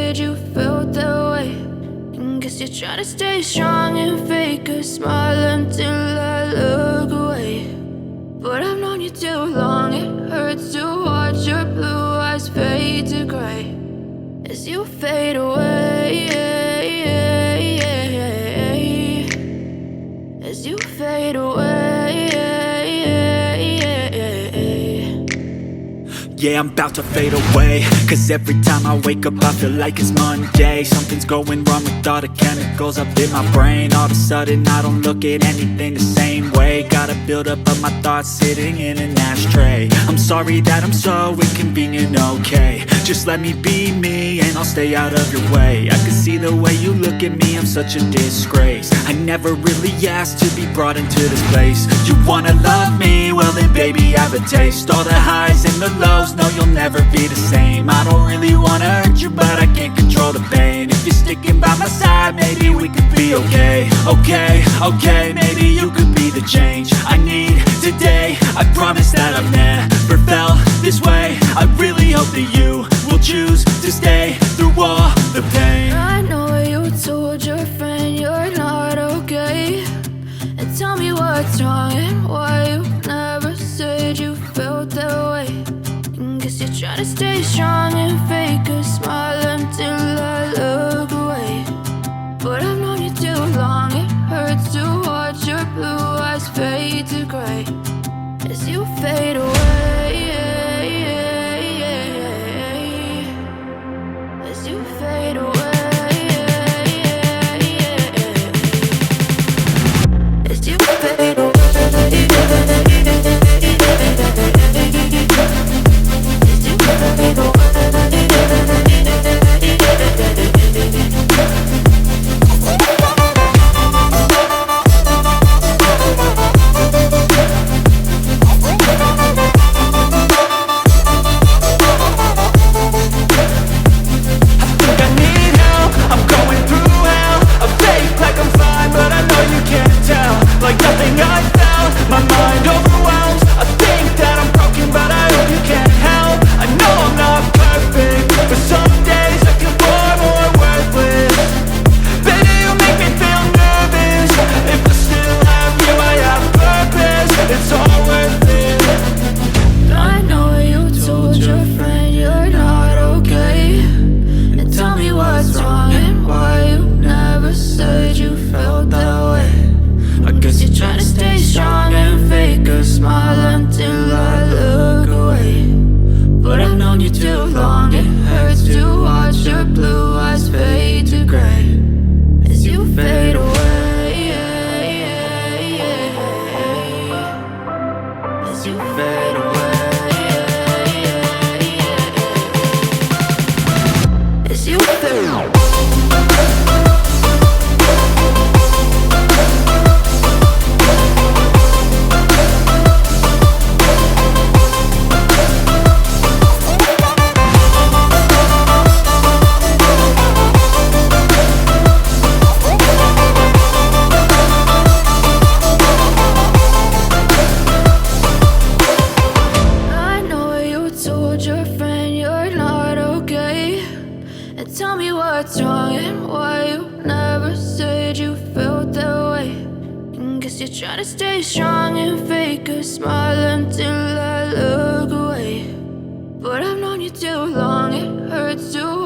said you felt that way. And guess you're trying to stay strong and fake a smile until I look away. But I've known you too long, it hurts to watch your blue eyes fade to gray as you fade away, as you fade away. Yeah, I'm about to fade away, cause every time I wake up I feel like it's Monday. Something's going wrong with all the chemicals up in my brain. All of a sudden I don't look at anything the same way. Got a buildup of my thoughts sitting in an ashtray. I'm sorry that I'm so inconvenient, okay. Just let me be me and I'll stay out of your way. I can see the way you look at me, I'm such a disgrace. I never really asked to be brought into this place. You wanna love me? Well then baby I have a taste. All the highs and the lows, no you'll never be the same. I don't really wanna hurt you but I can't control the pain. If you're sticking by my side maybe we could be okay. Okay, maybe you could be the change I need today. I promise that I've never felt this way. I really hope that you will choose to stay through all the pain. I know you told your friend you're not okay, and tell me what's wrong and why you never said you felt that way. And guess you're trying to stay strong and fake a smile until I look away. But I've known you too long, it hurts to watch your blue eyes fade to gray as you fade away, as you fade away, as you fade away. Tell me what's wrong and why you never said you felt that way. And guess you're trying to stay strong and fake a smile until I look away. But I've known you too long, it hurts to